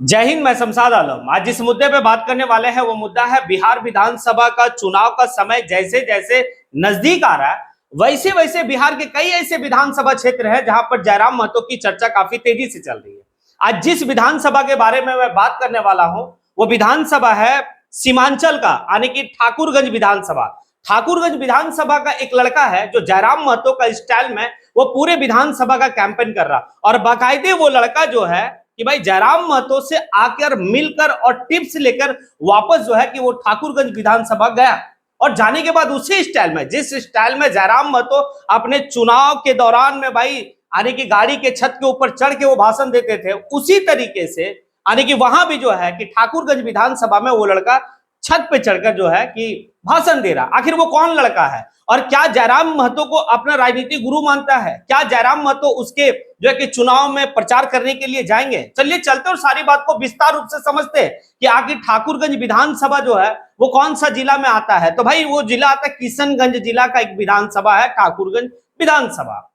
जय हिंद। मैं शमशाद आलम। आज जिस मुद्दे पे बात करने वाले हैं वो मुद्दा है बिहार विधानसभा का चुनाव का समय जैसे जैसे नजदीक आ रहा है वैसे वैसे बिहार के कई ऐसे विधानसभा क्षेत्र हैं जहां पर जयराम महतो की चर्चा काफी तेजी से चल रही है। आज जिस विधानसभा के बारे में मैं बात करने वाला हूं वो विधानसभा है सीमांचल का, यानी कि ठाकुरगंज विधानसभा। ठाकुरगंज विधानसभा का एक लड़का है जो जयराम महतो का स्टाइल में वो पूरे विधानसभा का कैंपेन कर रहा, और बाकायदे वो लड़का जो है कि भाई जयराम महतो से आकर मिलकर और टिप्स लेकर वापस जो है कि वो ठाकुरगंज विधानसभा गया, और जाने के बाद उसी स्टाइल में, जिस स्टाइल में जयराम महतो अपने चुनाव के दौरान में भाई यानी कि गाड़ी के छत के ऊपर चढ़ के वो भाषण देते थे, उसी तरीके से यानी कि वहां भी जो है कि ठाकुरगंज विधानसभा में वो लड़का छत पे चढ़कर जो है कि भाषण दे रहा। आखिर वो कौन लड़का है और क्या जयराम महतो को अपना राजनीतिक गुरु मानता है? क्या जयराम महतो उसके जो है कि चुनाव में प्रचार करने के लिए जाएंगे? चलिए चलते और सारी बात को विस्तार रूप से समझते हैं कि आखिर ठाकुरगंज विधानसभा जो है वो कौन सा जिला में आता है। तो भाई वो जिला आता है किशनगंज जिला का एक विधानसभा है ठाकुरगंज विधानसभा।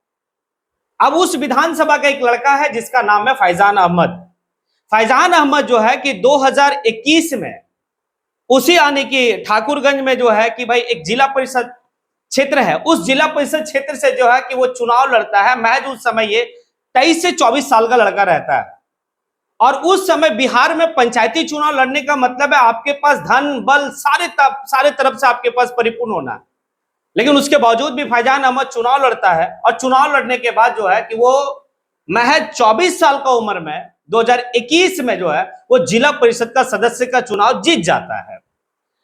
अब उस विधानसभा का एक लड़का है जिसका नाम है फैजान अहमद। फैजान अहमद जो है कि 2021 में उसी यानी कि ठाकुरगंज में जो है कि भाई एक जिला परिषद क्षेत्र है, उस जिला परिषद क्षेत्र से जो है कि वो चुनाव लड़ता है। महज उस समय ये 23 से 24 साल का लड़का रहता है, और उस समय बिहार में पंचायती चुनाव लड़ने का मतलब है आपके पास धन बल सारे तरफ से आपके पास परिपूर्ण होना है। लेकिन उसके बावजूद भी फैजान अहमद चुनाव लड़ता है, और चुनाव लड़ने के बाद जो है कि वो महज 24 साल का उम्र में 2021 में जो है वो जिला परिषद का सदस्य का चुनाव जीत जाता है।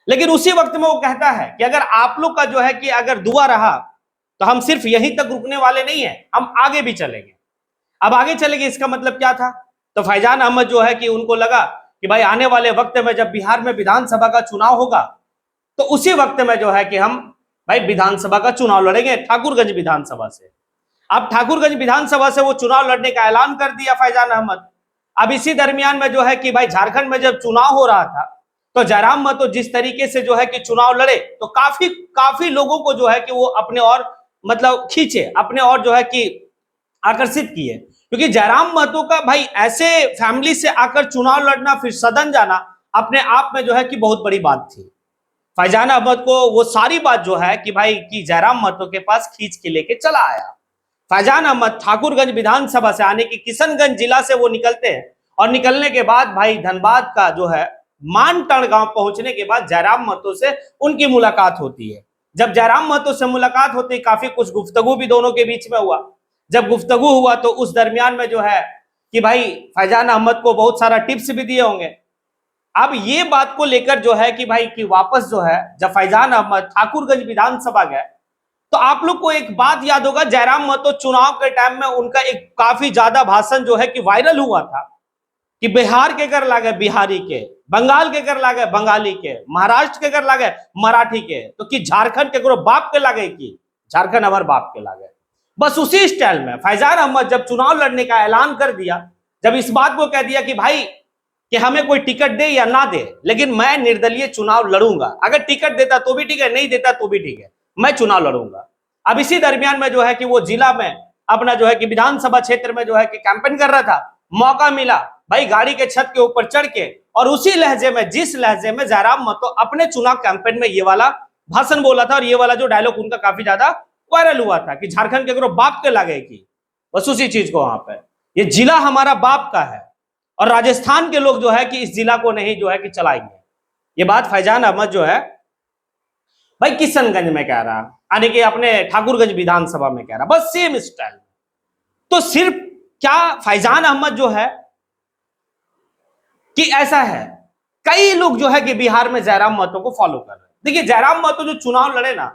लेकिन उसी वक्त में वो कहता है कि अगर आप लोग का जो है कि अगर दुआ रहा तो हम सिर्फ यहीं तक रुकने वाले नहीं है, हम आगे भी चलेंगे। अब आगे चलेंगे इसका मतलब क्या था? तो फैजान अहमद जो है कि उनको लगा कि भाई आने वाले वक्त में जब बिहार में विधानसभा का चुनाव होगा तो उसी वक्त में जो है कि हम भाई विधानसभा का चुनाव लड़ेंगे ठाकुरगंज विधानसभा से। अब ठाकुरगंज विधानसभा से वो चुनाव लड़ने का ऐलान कर दिया फैजान अहमद। अब इसी दरमियान में जो है कि भाई झारखंड में जब चुनाव हो रहा था तो जयराम महतो जिस तरीके से जो है कि चुनाव लड़े तो काफी लोगों को जो है कि वो अपने और मतलब खींचे, अपने और जो है कि आकर्षित किए, क्योंकि जयराम महतो का भाई ऐसे फैमिली से आकर चुनाव लड़ना फिर सदन जाना अपने आप में जो है कि बहुत बड़ी बात थी। फैजान अहमद को वो सारी बात जो है कि भाई कि जयराम महतो के पास खींच के लेके चला आया। फैजान अहमद ठाकुरगंज विधानसभा से आने की किशनगंज जिला से वो निकलते हैं, और निकलने के बाद भाई धनबाद का जो है मानतड़ गांव पहुंचने के बाद जयराम महतो से उनकी मुलाकात होती है। जब जयराम महतो से मुलाकात होती है काफी कुछ गुफ्तगू भी दोनों के बीच में हुआ। जब गुफ्तगू हुआ तो उस दरमियान में जो है कि भाई फैजान अहमद को बहुत सारा टिप्स भी दिए होंगे। अब ये बात को लेकर जो है कि भाई कि वापस जो है जब फैजान अहमद ठाकुरगंज विधानसभा गए तो आप लोग को एक बात याद होगा, जयराम महतो चुनाव के टाइम में उनका एक काफी ज्यादा भाषण जो है कि वायरल हुआ था कि बिहार के कर लागे बिहारी के, बंगाल के कर लागे बंगाली के, महाराष्ट्र के कर लागे मराठी के, तो कि झारखंड के करो बाप के लागे कि झारखंड हमारे बाप के लागे। बस उसी स्टाइल में फैजान अहमद जब चुनाव लड़ने का ऐलान कर दिया, जब इस बात को कह दिया कि भाई कि हमें कोई टिकट दे या ना दे लेकिन मैं निर्दलीय चुनाव लड़ूंगा, अगर टिकट देता तो भी ठीक है, नहीं देता तो भी ठीक है, मैं चुनाव लड़ूंगा। अब इसी दरमियान में जो है कि वो जिला में अपना जो है कि विधानसभा क्षेत्र में जो है कि कैंपेन कर रहा था, मौका मिला भाई गाड़ी के छत के ऊपर चढ़ के, और उसी लहजे में जिस लहजे में जयराम महतो अपने चुनाव कैंपेन में ये वाला भाषण बोला था, और ये वाला जो डायलॉग उनका काफी ज्यादा वायरल हुआ था कि झारखंड के करो बाप के लागे की, बस उसी चीज को वहां पे ये जिला हमारा बाप का है और राजस्थान के लोग जो है कि इस जिला को नहीं जो है कि चलाएंगे। ये बात फैजान अहमद जो है भाई किशनगंज में कह रहा, यानी कि अपने ठाकुरगंज विधानसभा में कह रहा, बस सेम स्टाइल। तो सिर्फ क्या फैजान अहमद जो है कि ऐसा है, कई लोग जो है कि बिहार में जयराम महतो को फॉलो कर रहे हैं। देखिए जयराम महतो जो चुनाव लड़े ना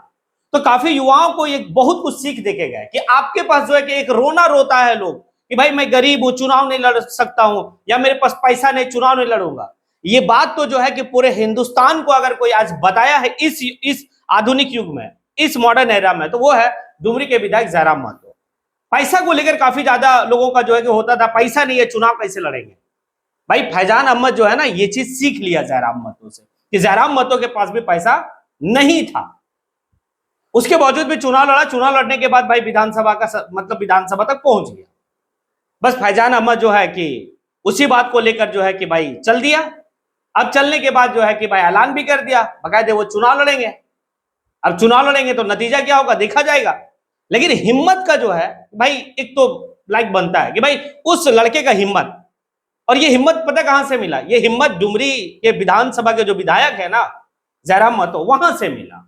तो काफी युवाओं को एक बहुत कुछ सीख देके गए कि आपके पास जो है कि एक रोना रोता है लोग कि भाई मैं गरीब हूं चुनाव नहीं लड़ सकता हूं, या मेरे पास पैसा नहीं चुनाव नहीं लड़ूंगा। ये बात तो जो है कि पूरे हिंदुस्तान को अगर कोई आज बताया है इस आधुनिक युग में, इस मॉडर्न एरा में, तो वो है डुमरी के विधायक जयराम महतो। पैसा को लेकर काफी ज्यादा लोगों का जो है कि होता था, पैसा नहीं है चुनाव कैसे लड़ेंगे। भाई फैजान अहमद जो है ना ये चीज सीख लिया जयराम महतो से कि जयराम महतो के पास भी पैसा नहीं था, उसके बावजूद भी चुनाव लड़ा। चुनाव लड़ने के बाद भाई विधानसभा का मतलब विधानसभा तक पहुंच गया। बस फैजान अहमद जो है कि उसी बात को लेकर जो है कि भाई चल दिया। अब चलने के बाद जो है कि भाई ऐलान भी कर दिया बकायदे वो चुनाव लड़ेंगे। अब चुनाव लड़ेंगे तो नतीजा क्या होगा देखा जाएगा। लेकिन हिम्मत का जो है भाई एक तो लाइक बनता है कि भाई उस लड़के का हिम्मत, और ये हिम्मत पता कहां से मिला? ये हिम्मत डुमरी के विधानसभा के जो विधायक है ना जयराम महतो, वहां से मिला।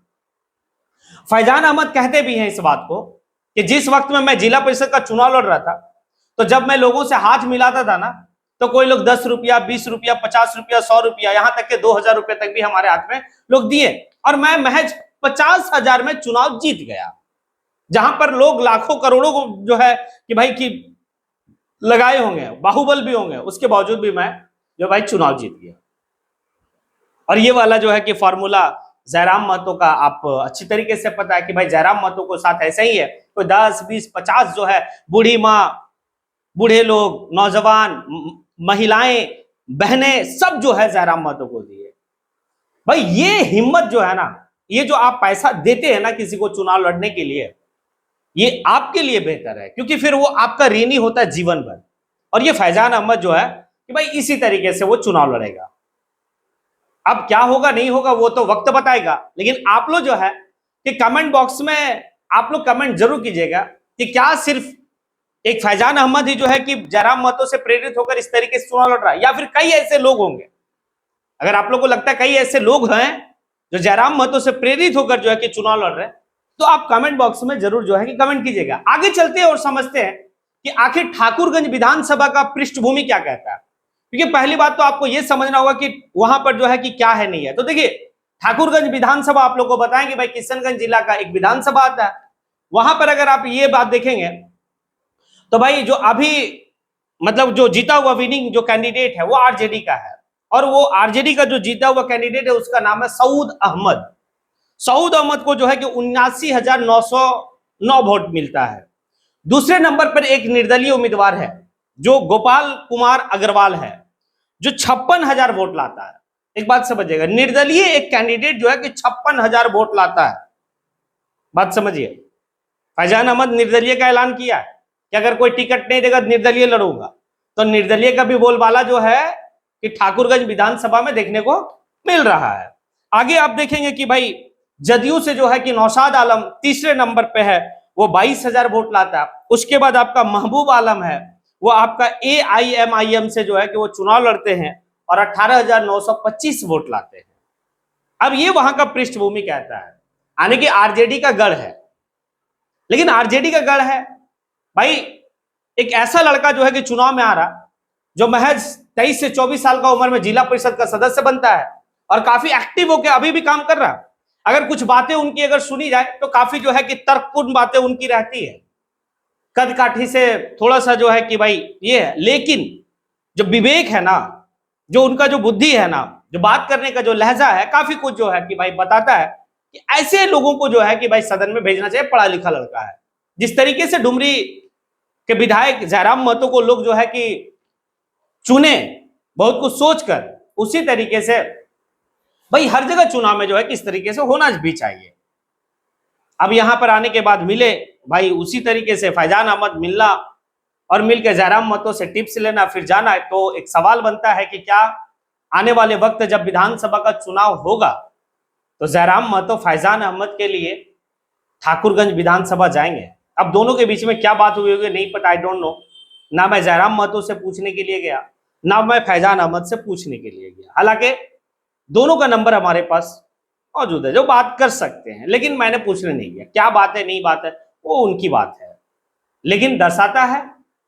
फैजान अहमद कहते भी हैं इस बात को कि जिस वक्त में मैं जिला परिषद का चुनाव लड़ रहा था तो जब मैं लोगों से हाथ मिलाता था ना तो कोई लोग 10 रुपया, 20 रुपया, 50 रुपया, 100 रुपया, यहां तक के 2000 रुपये तक भी हमारे हाथ में लोग दिए, और मैं महज 50,000 में चुनाव जीत गया। जहां पर लोग लाखों करोड़ों को जो है कि भाई की लगाए होंगे, बाहुबल भी होंगे, उसके बावजूद भी मैं जो भाई चुनाव जीत गया। और ये वाला जो है कि फॉर्मूला जयराम महतो का आप अच्छी तरीके से पता है कि भाई जयराम महतो को साथ ऐसा ही है, कोई 10, 20, 50 जो है बूढ़ी माँ, बूढ़े लोग, नौजवान, महिलाएं, बहनें सब जो है जयराम महतो को दिए। भाई ये हिम्मत जो है ना, ये जो आप पैसा देते हैं ना किसी को चुनाव लड़ने के लिए, ये आपके लिए बेहतर है क्योंकि फिर वो आपका ऋणी होता है जीवन भर। और ये फैजान अहमद जो है कि भाई इसी तरीके से वो चुनाव लड़ेगा। अब क्या होगा नहीं होगा वो तो वक्त बताएगा, लेकिन आप लोग जो है कि कमेंट बॉक्स में आप लोग कमेंट जरूर कीजिएगा कि क्या सिर्फ एक फैजान अहमद ही जो है कि जयराम महतो से प्रेरित होकर इस तरीके से चुनाव लड़ रहा है, या फिर कई ऐसे लोग होंगे। अगर आप लोग को लगता है कई ऐसे लोग हैं जो जयराम महतो से प्रेरित होकर जो है कि चुनाव लड़ रहे हैं, तो आप कमेंट बॉक्स में जरूर जो है कि कमेंट कीजिएगा। आगे चलते हैं और समझते हैं कि आखिर ठाकुरगंज विधानसभा का पृष्ठभूमि क्या कहता है। क्योंकि पहली बात तो आपको यह समझना होगा कि वहां पर जो है कि क्या है नहीं है। तो देखिए ठाकुरगंज विधानसभा आप लोग को बताएं कि भाई किशनगंज जिला का एक विधानसभा आता है। वहां पर अगर आप ये बात देखेंगे तो भाई जो अभी मतलब जो जीता हुआ विनिंग जो कैंडिडेट है वो आरजेडी का है, और वो आरजेडी का जो जीता हुआ कैंडिडेट है उसका नाम है सऊद अहमद। सऊद अहमद को जो है कि 79,909 वोट मिलता है। दूसरे नंबर पर एक निर्दलीय उम्मीदवार है जो गोपाल कुमार अग्रवाल है, जो 56,000 वोट लाता है। एक बात समझिएगा, निर्दलीय एक कैंडिडेट जो है कि 56,000 वोट लाता है। बात समझिए, फैजान अहमद निर्दलीय का ऐलान किया है कि अगर कोई टिकट नहीं देगा निर्दलीय लड़ूंगा। तो निर्दलीय का भी बोलबाला जो है कि ठाकुरगंज विधानसभा में देखने को मिल रहा है। आगे आप देखेंगे कि भाई जदयू से जो है कि नौशाद आलम तीसरे नंबर पे है, वो 22,000 वोट लाता है। उसके बाद आपका महबूब आलम है, वो आपका AIMIM से जो है कि वो चुनाव लड़ते हैं और 18,925 वोट लाते हैं। अब ये वहां का पृष्ठभूमि कहता है, यानी कि आरजेडी का गढ़ है। लेकिन आरजेडी का गढ़ है भाई, एक ऐसा लड़का जो है कि चुनाव में आ रहा जो महज 23 से 24 साल का उम्र में जिला परिषद का सदस्य बनता है और काफी एक्टिव होकर अभी भी काम कर रहा है। अगर कुछ बातें उनकी अगर सुनी जाए तो काफी जो है कि तर्कपूर्ण बातें उनकी रहती है, कद काठी से थोड़ा सा जो है कि भाई ये है। लेकिन जो विवेक है ना, जो उनका जो बुद्धि है ना, जो बात करने का जो लहजा है, काफी कुछ जो है कि भाई बताता है कि ऐसे लोगों को जो है कि भाई सदन में भेजना चाहिए। पढ़ा लिखा लड़का है। जिस तरीके से डुमरी के विधायक जयराम महतो को लोग जो है कि चुने बहुत कुछ सोचकर, उसी तरीके से भाई हर जगह चुनाव में जो है किस तरीके से होना भी चाहिए। अब यहां पर आने के बाद मिले भाई उसी तरीके से फैजान अहमद मिलना और मिलकर जयराम महतो से टिप्स लेना फिर जाना है। तो एक सवाल बनता है कि क्या आने वाले वक्त जब विधानसभा का चुनाव होगा तो जयराम महतो फैजान अहमद के लिए ठाकुरगंज विधानसभा जाएंगे? अब दोनों के बीच में क्या बात हुई होगी नहीं पता, आई डोंट नो। ना मैं जयराम महतो से पूछने के लिए गया, ना मैं फैजान अहमद से पूछने के लिए गया। हालांकि दोनों का नंबर हमारे पास मौजूद है जो बात कर सकते हैं, लेकिन मैंने पूछने नहीं गया। क्या बात है नहीं बात है वो उनकी बात है। लेकिन दर्शाता है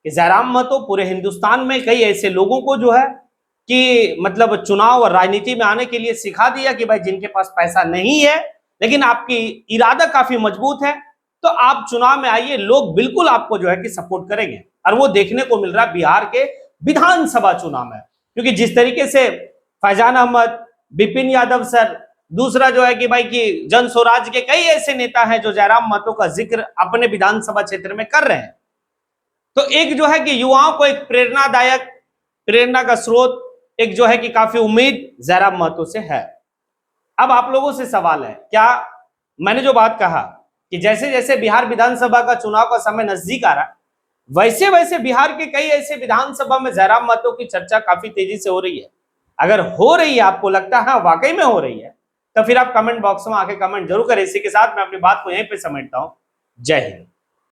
कि जयराम महतो पूरे हिंदुस्तान में कई ऐसे लोगों को जो है कि मतलब चुनाव और राजनीति में आने के लिए सिखा दिया कि भाई जिनके पास पैसा नहीं है लेकिन आपकी इरादा काफी मजबूत है तो आप चुनाव में आइए, लोग बिल्कुल आपको जो है कि सपोर्ट करेंगे। और वो देखने को मिल रहा है बिहार के विधानसभा चुनाव में, क्योंकि जिस तरीके से फैजान अहमद, विपिन यादव सर, दूसरा जो है कि भाई की जन स्वराज के कई ऐसे नेता हैं जो जयराम महतो का जिक्र अपने विधानसभा क्षेत्र में कर रहे हैं। तो एक जो है कि युवाओं को एक प्रेरणादायक, प्रेरणा का स्रोत, एक जो है कि काफी उम्मीद जयराम महतो से है। अब आप लोगों से सवाल है, क्या मैंने जो बात कहा कि जैसे जैसे बिहार विधानसभा का चुनाव का समय नजदीक आ रहा, वैसे वैसे बिहार के कई ऐसे विधानसभा में जयराम महतो की चर्चा काफी तेजी से हो रही है। अगर हो रही है, आपको लगता है वाकई में हो रही है, तो फिर आप कमेंट बॉक्स में आके कमेंट जरूर करें। इसी के साथ मैं अपनी बात को यहीं पे समेटता हूं। जय हिंद।